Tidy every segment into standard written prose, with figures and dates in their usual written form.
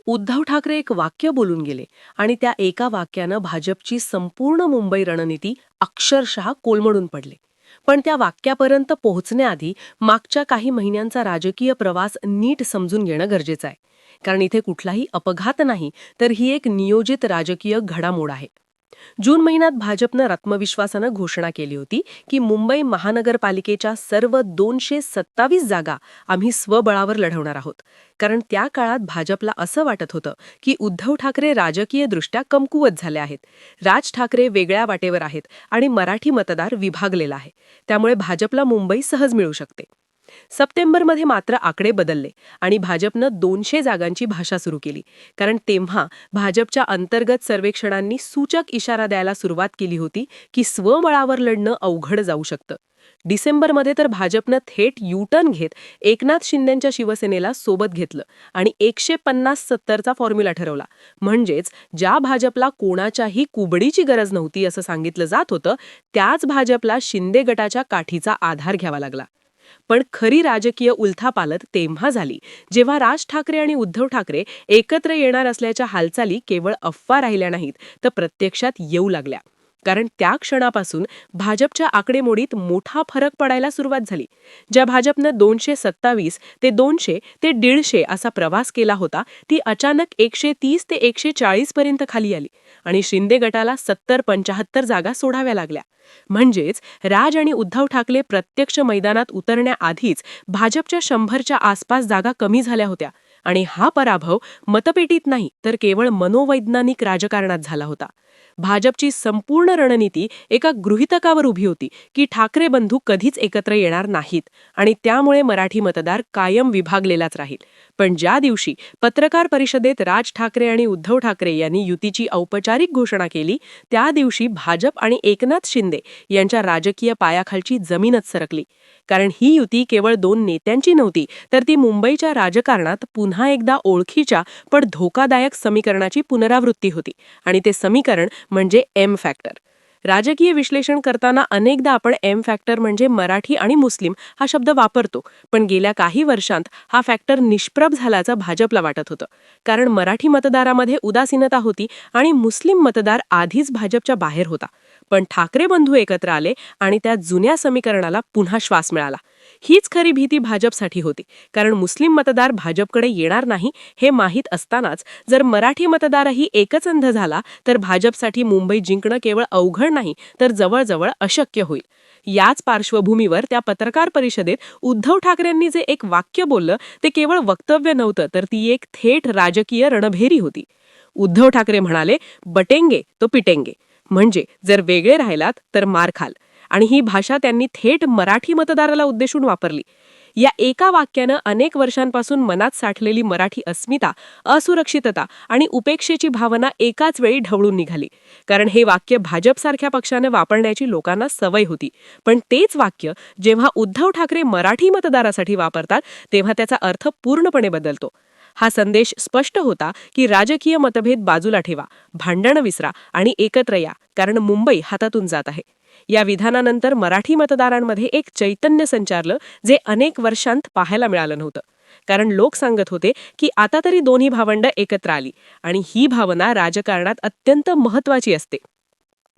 उद्धव ठाकरे एक वाक्य बोलून गेले आणि त्या एका वाक्यानं भाजपची संपूर्ण मुंबई रणनीती अक्षरशः कोलमडून पडली. पण त्या वाक्यापर्यंत पोहोचण्याआधी मागच्या काही महिन्यांचा राजकीय प्रवास नीट समजून घेणं गरजेचं आहे. कारण इथे कुठलाही अपघात नाही, तर ही एक नियोजित राजकीय घडामोड आहे. जून महिन्यात भाजपनं आत्मविश्वासानं घोषणा केली होती की मुंबई महानगरपालिकेच्या सर्व 227 जागा आम्ही स्वबळावर लढवणार आहोत. कारण त्या काळात भाजपला असं वाटत होतं की उद्धव ठाकरे राजकीयदृष्ट्या कमकुवत झाले आहेत, राज ठाकरे वेगळ्या वाटेवर आहेत आणि मराठी मतदार विभागलेला आहे. त्यामुळे भाजपला मुंबई सहज मिळू शकते. सप्टेंबरमध्ये मात्र आकडे बदलले आणि भाजपनं 200 जागांची भाषा सुरू केली. कारण तेव्हा भाजपच्या अंतर्गत सर्वेक्षणांनी सूचक इशारा द्यायला सुरुवात केली होती की स्वबळावर लढणं अवघड जाऊ शकतं. डिसेंबरमध्ये तर भाजपनं थेट युटर्न घेत एकनाथ शिंदेंच्या शिवसेनेला सोबत घेतलं आणि 150-70चा फॉर्म्युला ठरवला. म्हणजेच ज्या भाजपला कोणाच्याही कुबडीची गरज नव्हती असं सांगितलं जात होतं, त्याच भाजपला शिंदे गटाच्या काठीचा आधार घ्यावा लागला. पण खरी राजकीय उलथापालट तेव्हा झाली जेव्हा राज ठाकरे आणि उद्धव ठाकरे एकत्र येणार असल्याच्या हालचाली केवळ अफवा राहिल्या नाहीत, तर प्रत्यक्षात येऊ लागल्या. कारण त्या क्षणापासून भाजपच्या आकडेमोडीत मोठा फरक पडायला सुरुवात झाली. ज्या भाजपनं 227 ते 200 ते 150 असा प्रवास केला होता, ती अचानक 130 ते 140 पर्यंत खाली आली आणि शिंदे गटाला 70-75 जागा सोडाव्या लागल्या. म्हणजेच राज आणि उद्धव ठाकरे प्रत्यक्ष मैदानात उतरण्याआधीच भाजपच्या 100च्या आसपास जागा कमी झाल्या होत्या. आणि हा पराभव मतपेटीत नाही, तर केवळ मनोवैज्ञानिक राजकारणात झाला होता. भाजपची संपूर्ण रणनीती एका गृहीतकावर उभी होती की ठाकरे बंधू कधीच एकत्र येणार नाहीत आणि त्यामुळे मराठी मतदार कायम विभागलेलाच राहील. पण ज्या दिवशी पत्रकार परिषदेत राज ठाकरे आणि उद्धव ठाकरे यांनी युतीची औपचारिक घोषणा केली, त्या दिवशी भाजप आणि एकनाथ शिंदे यांच्या राजकीय पायाखालची जमीनच सरकली. कारण ही युती केवळ 2 नेत्यांची नव्हती, तर ती मुंबईच्या राजकारणात पुन्हा एकदा ओळखीच्या पण धोकादायक समीकरणाची पुनरावृत्ती होती. आणि ते समीकरण म्हणजे एम फॅक्टर. राजकीय विश्लेषण करताना अनेकदा आपण एम फॅक्टर म्हणजे मराठी आणि मुस्लिम हा शब्द वापरतो, पण गेल्या काही वर्षांत हा फॅक्टर निष्प्रभ झाल्याचं भाजपला वाटत होतं. कारण मराठी मतदारामध्ये उदासीनता होती आणि मुस्लिम मतदार आधीच भाजपच्या बाहेर होता. पण ठाकरे बंधू एकत्र आले आणि त्या जुन्या समीकरणाला पुन्हा श्वास मिळाला. हीच खरी भीती भाजपसाठी होती. कारण मुस्लिम मतदार भाजपकडे येणार नाही हे माहीत असतानाच जर मराठी मतदारही एकच अंध झाला, तर भाजपसाठी मुंबई जिंकणं केवळ अवघड नाही, तर जवळजवळ अशक्य होईल. याच पार्श्वभूमीवर त्या पत्रकार परिषदेत उद्धव ठाकरेंनी जे एक वाक्य बोललं, ते केवळ वक्तव्य नव्हतं, तर ती एक थेट राजकीय रणभेरी होती. उद्धव ठाकरे म्हणाले, बटेंगे तो पिटेंगे. म्हणजे जर वेगळे राहिलात तर मार खाल. आणि ही भाषा त्यांनी थेट मराठी मतदाराला उद्देशून वापरली. या एका वाक्यानं अनेक वर्षांपासून मनात साठलेली मराठी अस्मिता, असुरक्षितता आणि उपेक्षेची भावना एकाच वेळी ढवळून निघाली. कारण हे वाक्य भाजपसारख्या पक्षाने वापरण्याची लोकांना सवय होती. पण तेच वाक्य जेव्हा उद्धव ठाकरे मराठी मतदारासाठी वापरतात, तेव्हा त्याचा अर्थ पूर्णपणे बदलतो. हा संदेश स्पष्ट होता की राजकीय मतभेद बाजूला ठेवा, भांडणं विसरा आणि एकत्र या, कारण मुंबई हातातून जात आहे. या विधानानंतर मराठी मतदारांमध्ये एक चैतन्य संचारलं, जे अनेक वर्षांत पाहायला मिळालं नव्हतं. कारण लोक सांगत होते की आता तरी दोन्ही भावंडं एकत्र आली आणि ही भावना राजकारणात अत्यंत महत्त्वाची असते.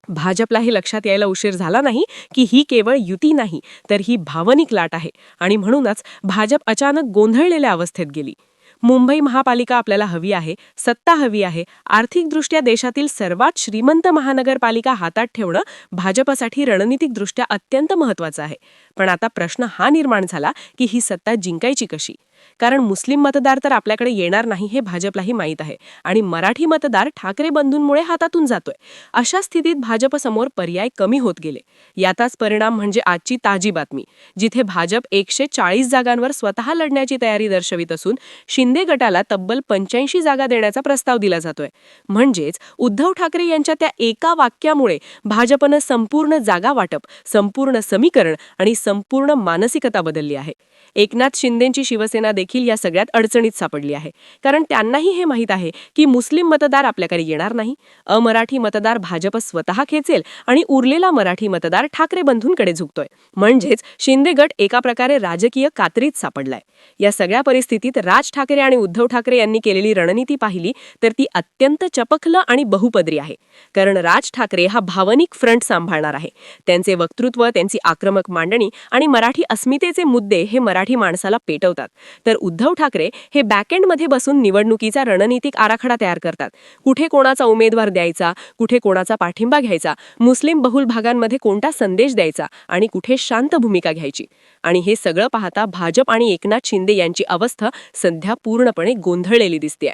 भाजपला हे लक्षात यायला उशीर झाला नाही की ही केवळ युती नाही, तर ही भावनिक लाट आहे आणि म्हणूनच भाजप अचानक गोंधळलेल्या अवस्थेत गेली. मुंबई महापालिका आपल्याला हवी आहे, सत्ता हवी आहे, आर्थिकदृष्ट्या देशातील सर्वात श्रीमंत महानगरपालिका हातात ठेवणं भाजपसाठी रणनीतिकदृष्ट्या अत्यंत महत्त्वाचं आहे. पण आता प्रश्न हा निर्माण झाला की ही सत्ता जिंकायची कशी? कारण मुस्लिम मतदार तर आपल्याकडे येणार नाही हे भाजपलाही माहीत आहे आणि मराठी मतदार ठाकरे बंधूंमुळे हातातून जातोय. अशा स्थितीत भाजपसमोर पर्याय कमी होत गेले. याचाच परिणाम म्हणजे आजची ताजी बातमी, जिथे भाजप 140 जागांवर स्वतः लढण्याची तयारी दर्शवित असून शिंदे गटाला तब्बल 85 जागा देण्याचा प्रस्ताव दिला जातोय. म्हणजेच उद्धव ठाकरे यांच्या त्या एका वाक्यामुळे भाजपनं संपूर्ण जागा वाटप, संपूर्ण समीकरण आणि संपूर्ण मानसिकता बदलली आहे. एकनाथ शिंदेंची शिवसेना शिवसेना देखील या सगळ्यात अडचणीत सापडली आहे. कारण त्यांनाही हे माहीत आहे की मुस्लिम मतदार आपल्याकडे येणार नाही, अमराठी मतदार भाजप स्वतः खेचेल आणि उरलेला मराठी मतदार ठाकरे बंधूंकडे झुकतोय. म्हणजेच शिंदे गट एका प्रकारे राजकीय कात्रीत सापडलाय. या सगळ्या परिस्थितीत राज ठाकरे आणि उद्धव ठाकरे यांनी केलेली रणनीती पाहिली तर ती अत्यंत चपखल आणि बहुपदरी आहे. कारण राज ठाकरे हा भावनिक फ्रंट सांभाळणार आहे. त्यांचे वक्तृत्व, त्यांची आक्रमक मांडणी आणि मराठी अस्मितेचे मुद्दे हे मराठी माणसाला पेटवतात. तर उद्धव ठाकरे हे बॅकएंडमध्ये बसून निवडणुकीचा रणनीतिक आराखडा तयार करतात. कुठे कोणाचा उमेदवार द्यायचा, कुठे कोणाचा पाठिंबा घ्यायचा, मुस्लिम बहुल भागांमध्ये कोणता संदेश द्यायचा आणि कुठे शांत भूमिका घ्यायची. आणि हे सगळं पाहता भाजप आणि एकनाथ शिंदे यांची अवस्था सध्या पूर्णपणे गोंधळलेली दिसते.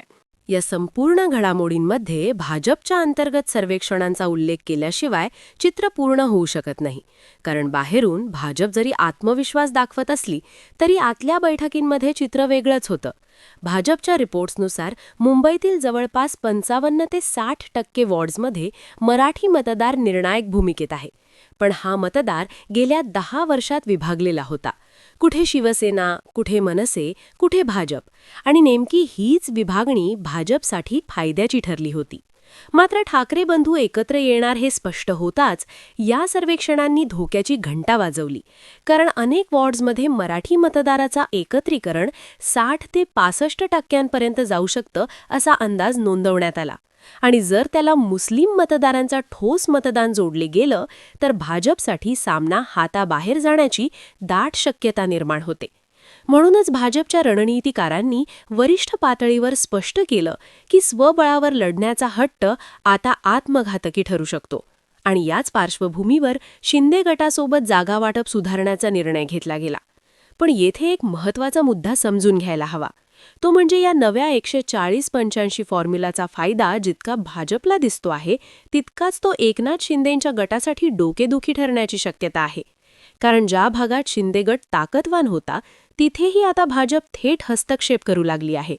या संपूर्ण घडामोडींमध्ये भाजपच्या अंतर्गत सर्वेक्षणांचा उल्लेख केल्याशिवाय चित्र पूर्ण होऊ शकत नाही. कारण बाहेरून भाजप जरी आत्मविश्वास दाखवत असली तरी आतल्या बैठकींमध्ये चित्र वेगळंच होतं. भाजपच्या रिपोर्ट्सनुसार मुंबईतील जवळपास 55 ते 60% वॉर्ड्समध्ये मराठी मतदार निर्णायक भूमिकेत आहे. पण हा मतदार गेल्या 10 वर्षात विभागलेला होता. कुठे शिवसेना, कुठे मनसे, कुठे भाजप. आणि नेमकी हीच विभागणी भाजपसाठी फायद्याची ठरली होती. मात्र ठाकरे बंधू एकत्र येणार हे स्पष्ट होताच या सर्वेक्षणांनी धोक्याची घंटा वाजवली. कारण अनेक वॉर्ड्समध्ये मराठी मतदाराचा एकत्रीकरण 60 ते 65% जाऊ शकतं असा अंदाज नोंदवण्यात आला. आणि जर त्याला मुस्लिम मतदारांचा ठोस मतदान जोडले गेलं तर भाजपसाठी सामना हाताबाहेर जाण्याची दाट शक्यता निर्माण होते. म्हणूनच भाजपच्या रणनीतिकारांनी वरिष्ठ पातळीवर स्पष्ट केलं की स्वबळावर लढण्याचा हट्ट आता आत्मघातकी ठरू शकतो. आणि याच पार्श्वभूमीवर शिंदे गटासोबत जागावाटप सुधारण्याचा निर्णय घेतला गेला. पण येथे एक महत्त्वाचा मुद्दा समजून घ्यायला हवा. तो म्हणजे या नव्या 140-85 फॉर्म्युलाचा फायदा जितका भाजपला दिसतो आहे तितकाच तो एकनाथ शिंदेंच्या गटासाठी डोकेदुखी ठरण्याची शक्यता आहे. कारण ज्या भागात शिंदे गट ताकदवान होता तिथेही आता भाजप थेट हस्तक्षेप करू लागली आहे.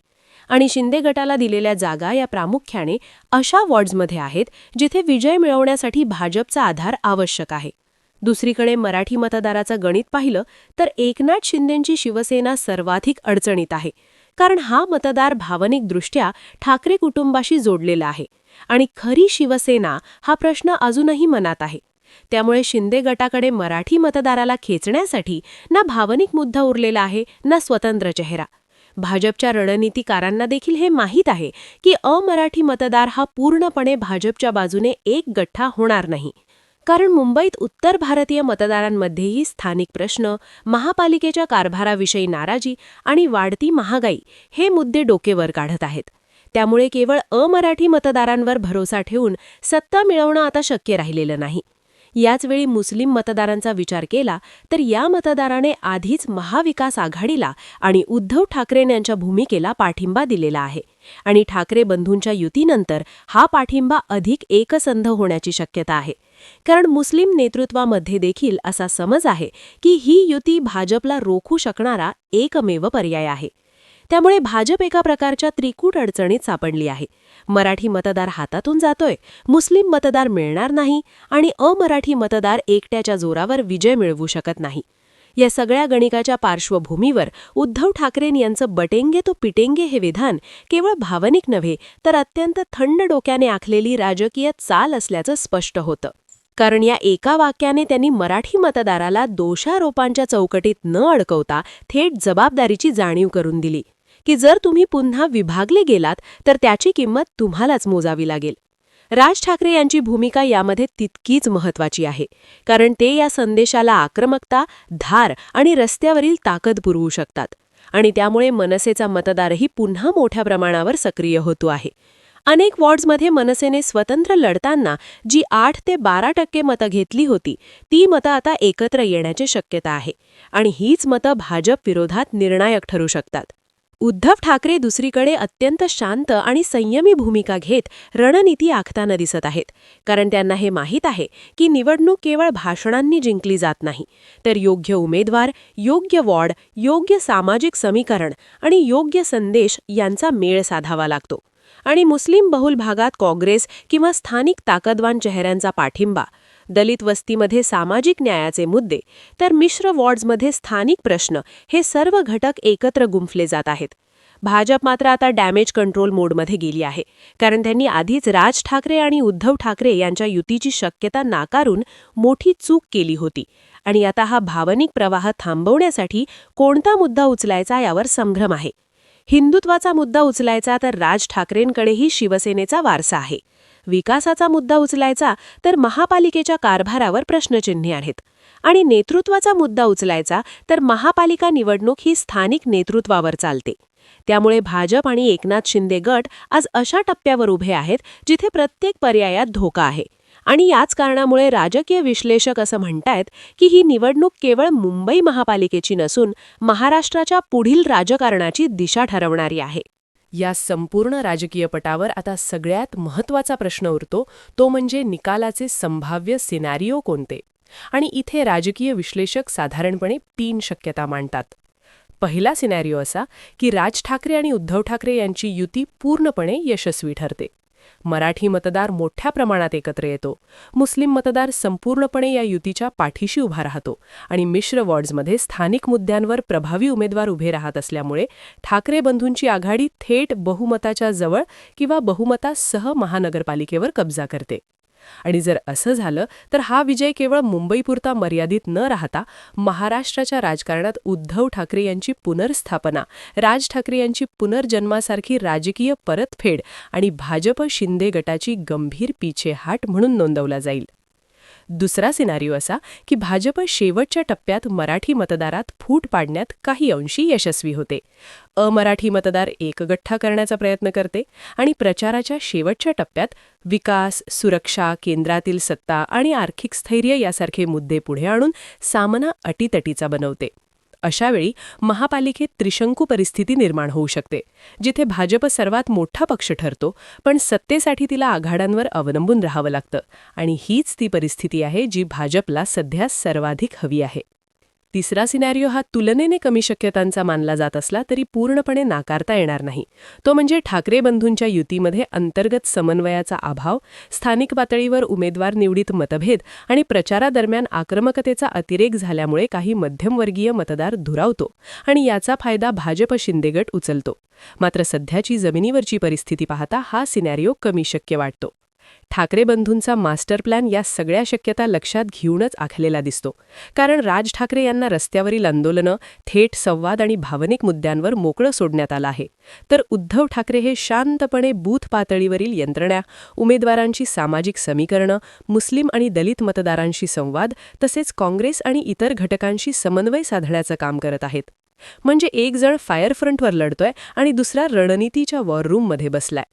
आणि शिंदे गटाला दिलेल्या जागा या प्रामुख्याने अशा वॉर्ड्समध्ये आहेत जिथे विजय मिळवण्यासाठी भाजपचा आधार आवश्यक आहे. दुसरीकडे मराठी मतदाराचं गणित पाहिलं तर एकनाथ शिंदेंची शिवसेना सर्वाधिक अडचणीत आहे. कारण हा मतदार भावनिकदृष्ट्या ठाकरे कुटुंबाशी जोडलेला आहे आणि खरी शिवसेना हा प्रश्न अजूनही मनात आहे. त्यामुळे शिंदे गटाकडे मराठी मतदाराला खेचण्यासाठी ना भावनिक मुद्दा उरलेला आहे ना स्वतंत्र चेहरा. भाजपच्या रणनीतिकारांना देखील हे माहीत आहे की अमराठी मतदार हा पूर्णपणे भाजपच्या बाजूने एक गठ्ठा होणार नाही. कारण मुंबईत उत्तर भारतीय मतदारांमध्येही स्थानिक प्रश्न, महापालिकेच्या कारभाराविषयी नाराजी आणि वाढती महागाई हे मुद्दे डोकेवर काढत आहेत. त्यामुळे केवळ अमराठी मतदारांवर भरोसा ठेवून सत्ता मिळवणं आता शक्य राहिलेलं नाही. याचवेळी मुस्लिम मतदारांचा विचार केला तर या मतदाराने आधीच महाविकास आघाडीला आणि उद्धव ठाकरे यांच्या भूमिकेला पाठिंबा दिलेला आहे. आणि ठाकरे बंधूंच्या युतीनंतर हा पाठिंबा अधिक एकसंध होण्याची शक्यता आहे. कारण मुस्लिम नेतृत्वामध्ये देखील असा समज आहे की ही युती भाजपला रोखू शकणारा एकमेव पर्याय आहे. त्यामुळे भाजप एका प्रकारच्या त्रिकूट अडचणीत सापडली आहे. मराठी मतदार हातातून जातोय, मुस्लिम मतदार मिळणार नाही आणि अमराठी मतदार एकट्याच्या जोरावर विजय मिळवू शकत नाही. या सगळ्या गणिकाच्या पार्श्वभूमीवर उद्धव ठाकरे यांचं बटेंगे तो पिटेंगे हे विधान केवळ भावनिक नव्हे तर अत्यंत थंड डोक्याने आखलेली राजकीय चाल असल्याचं स्पष्ट होतं. कारण या एका वाक्याने त्यांनी मराठी मतदाराला दोषारोपांच्या चौकटीत न अडकवता थेट जबाबदारीची जाणीव करून दिली की जर तुम्ही पुन्हा विभागले गेलात तर त्याची किंमत तुम्हालाच मोजावी लागेल. राज ठाकरे यांची भूमिका यामध्ये तितकीच महत्त्वाची आहे. कारण ते या संदेशाला आक्रमकता, धार आणि रस्त्यावरील ताकद पुरवू शकतात. आणि त्यामुळे मनसेचा मतदारही पुन्हा मोठ्या प्रमाणावर सक्रिय होतो आहे. अनेक वॉर्ड्समध्ये मनसेने स्वतंत्र लढताना जी 8 ते 12% मतं घेतली होती ती मतं आता एकत्र येण्याची शक्यता आहे. आणि हीच मतं भाजप विरोधात निर्णायक ठरू शकतात. उद्धव ठाकरे दुसरीकडे अत्यंत शांत आणि संयमी भूमिका घेत रणनीती आखताना दिसत आहेत. कारण त्यांना हे माहीत आहे की निवडणूक केवळ भाषणांनी जिंकली जात नाही तर योग्य उमेदवार, योग्य वॉर्ड, योग्य सामाजिक समीकरण आणि योग्य संदेश यांचा मेळ साधावा लागतो. आणि मुस्लिम बहुल भागात काँग्रेस किंवा स्थानिक ताकदवान चेहऱ्यांचा पाठिंबा दलित वस्तीमध्ये सामाजिक न्यायाचे मुद्दे, तर मिश्र वॉर्ड्समध्ये स्थानिक प्रश्न हे सर्व घटक एकत्र गुंफले जात आहेत. भाजप मात्र आता डॅमेज कंट्रोल मोडमध्ये गेली आहे, कारण त्यांनी आधीच राज ठाकरे आणि उद्धव ठाकरे यांच्या युतीची शक्यता नाकारून मोठी चूक केली होती आणि आता हा भावनिक प्रवाह थांबवण्यासाठी कोणता मुद्दा उचलायचा यावर संभ्रम आहे. हिंदुत्वाचा मुद्दा उचलायचा तर राज ठाकरेंकडेही शिवसेनेचा वारसा आहे. विकासाचा मुद्दा उचलायचा तर महापालिकेच्या कारभारावर प्रश्नचिन्हे आहेत. आणि नेतृत्वाचा मुद्दा उचलायचा तर महापालिका निवडणूक ही स्थानिक नेतृत्वावर चालते. त्यामुळे भाजप आणि एकनाथ शिंदे गट आज अशा टप्प्यावर उभे आहेत जिथे प्रत्येक पर्यायात धोका आहे. आणि याच कारणामुळे राजकीय विश्लेषक असं म्हणतायत की ही निवडणूक केवळ मुंबई महापालिकेची नसून महाराष्ट्राच्या पुढील राजकारणाची दिशा ठरवणारी आहे. या संपूर्ण राजकीय पटावर आता सगळ्यात महत्त्वाचा प्रश्न उरतो, तो म्हणजे निकालाचे संभाव्य सिनारिओ कोणते. आणि इथे राजकीय विश्लेषक साधारणपणे 3 शक्यता मांडतात. पहिला सिनारिओ असा की राज ठाकरे आणि उद्धव ठाकरे यांची युती पूर्णपणे यशस्वी ठरते. मराठी मतदार मोठ्या प्रमाणात एकत्र येतो, मुस्लिम मतदार संपूर्णपणे या युतीच्या पाठीशी उभा राहतो आणि मिश्र वॉर्ड्समध्ये स्थानिक मुद्द्यांवर प्रभावी उमेदवार उभे राहत असल्यामुळे ठाकरे बंधूंची आघाडी थेट बहुमताच्या जवळ किंवा बहुमतासह महानगरपालिकेवर कब्जा करते. आणि जर असं झालं तर हा विजय केवळ मुंबईपुरता मर्यादित न राहता महाराष्ट्राच्या राजकारणात उद्धव ठाकरे यांची पुनर्स्थापना, राज ठाकरे यांची पुनर्जन्मासारखी राजकीय परतफेड आणि भाजप शिंदे गटाची गंभीर पिछेहाट म्हणून नोंदवला जाईल. दुसरा सिनारिओ असा की भाजप शेवटच्या टप्प्यात मराठी मतदारात फूट पाडण्यात काही अंशी यशस्वी होते. अमराठी मतदार एकगठ्ठा करण्याचा प्रयत्न करते आणि प्रचाराच्या शेवटच्या टप्प्यात विकास, सुरक्षा, केंद्रातील सत्ता आणि आर्थिक स्थैर्य यासारखे मुद्दे पुढे आणून सामना अटीतटीचा बनवते. अशावेळी महापालिकेत त्रिशंकू परिस्थिती निर्माण होऊ शकते, जिथे भाजप सर्वात मोठा पक्ष ठरतो, पण सत्तेसाठी तिला आघाड्यांवर अवलंबून राहावं लागतं. आणि हीच ती परिस्थिती आहे जी भाजपला सध्या सर्वाधिक हवी आहे. तिसरा सिनारिओ हा तुलनेने कमी शक्यतांचा मानला जात असला तरी पूर्णपणे नाकारता येणार नाही. तो म्हणजे ठाकरे बंधूंच्या युतीमध्ये अंतर्गत समन्वयाचा अभाव, स्थानिक पातळीवर उमेदवार निवडीत मतभेद आणि प्रचारादरम्यान आक्रमकतेचा अतिरेक झाल्यामुळे काही मध्यमवर्गीय मतदार दुरावतो आणि याचा फायदा भाजप शिंदे गट उचलतो. मात्र सध्याची जमिनीवरची परिस्थिती पाहता हा सिनारिओ कमी शक्य वाटतो. ठाकरे बंधूंचा मास्टर प्लॅन या सगळ्या शक्यता लक्षात घेऊनच आखलेला दिसतो, कारण राज ठाकरे यांना रस्त्यावरील आंदोलनं, थेट संवाद आणि भावनिक मुद्द्यांवर मोकळं सोडण्यात आलं आहे, तर उद्धव ठाकरे हे शांतपणे बूथ पातळीवरील यंत्रणा, उमेदवारांची सामाजिक समीकरणं, मुस्लिम आणि दलित मतदारांशी संवाद तसेच काँग्रेस आणि इतर घटकांशी समन्वय साधण्याचं काम करत आहेत. म्हणजे एक जण फायर फ्रंटवर लढतोय आणि दुसरा रणनीतीच्या वॉररूममध्ये बसलाय.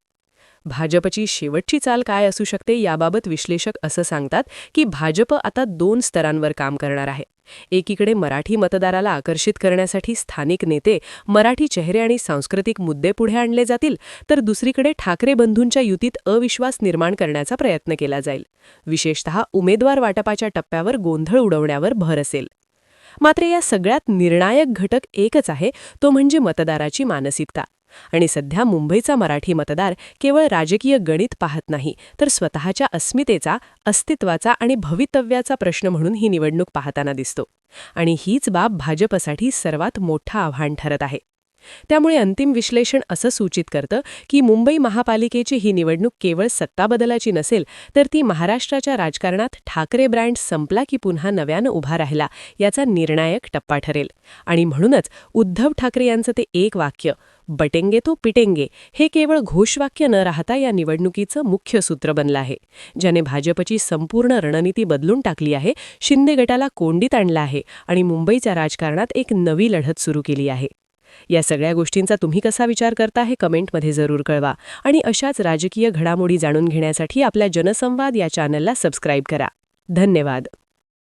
भाजपची शेवटची चाल काय असू शकते याबाबत विश्लेषक असं सांगतात की भाजप आता 2 स्तरांवर काम करणार आहे. एकीकडे मराठी मतदाराला आकर्षित करण्यासाठी स्थानिक नेते, मराठी चेहरे आणि सांस्कृतिक मुद्दे पुढे आणले जातील, तर दुसरीकडे ठाकरे बंधूंच्या युतीत अविश्वास निर्माण करण्याचा प्रयत्न केला जाईल. विशेषतः उमेदवार वाटपाच्या टप्प्यावर गोंधळ उडवण्यावर भर असेल. मात्र या सगळ्यात निर्णायक घटक एकच आहे, तो म्हणजे मतदाराची मानसिकता. आणि सध्या मुंबईचा मराठी मतदार केवळ राजकीय गणित पाहत नाही, तर स्वतःच्या अस्मितेचा, अस्तित्वाचा आणि भवितव्याचा प्रश्न म्हणून ही निवडणूक पाहताना दिसतो. आणि हीच बाब भाजपसाठी सर्वात मोठं आव्हान ठरत आहे. त्यामुळे अंतिम विश्लेषण असं सूचित करतं की मुंबई महापालिकेची ही निवडणूक केवळ सत्ताबदलाची नसेल, तर ती महाराष्ट्राच्या राजकारणात ठाकरे ब्रँड संपला की पुन्हा नव्यानं उभा राहिला याचा निर्णायक टप्पा ठरेल. आणि म्हणूनच उद्धव ठाकरे यांचं ते एक वाक्य, बटेंगे तो पिटेंगे, हे केवळ घोषवाक्य न राहता या निवडणुकीचं मुख्य सूत्र बनलं आहे, ज्याने भाजपची संपूर्ण रणनीती बदलून टाकली आहे, शिंदे गटाला कोंडीत आणलं आहे आणि मुंबईच्या राजकारणात एक नवी लढत सुरू केली आहे. या सगळ्या गोष्टींचा तुम्ही कसा विचार करता हे कमेंटमध्ये जरूर कळवा आणि अशाच राजकीय घडामोडी जाणून घेण्यासाठी आपल्या जनसंवाद या चॅनलला सबस्क्राईब करा. धन्यवाद.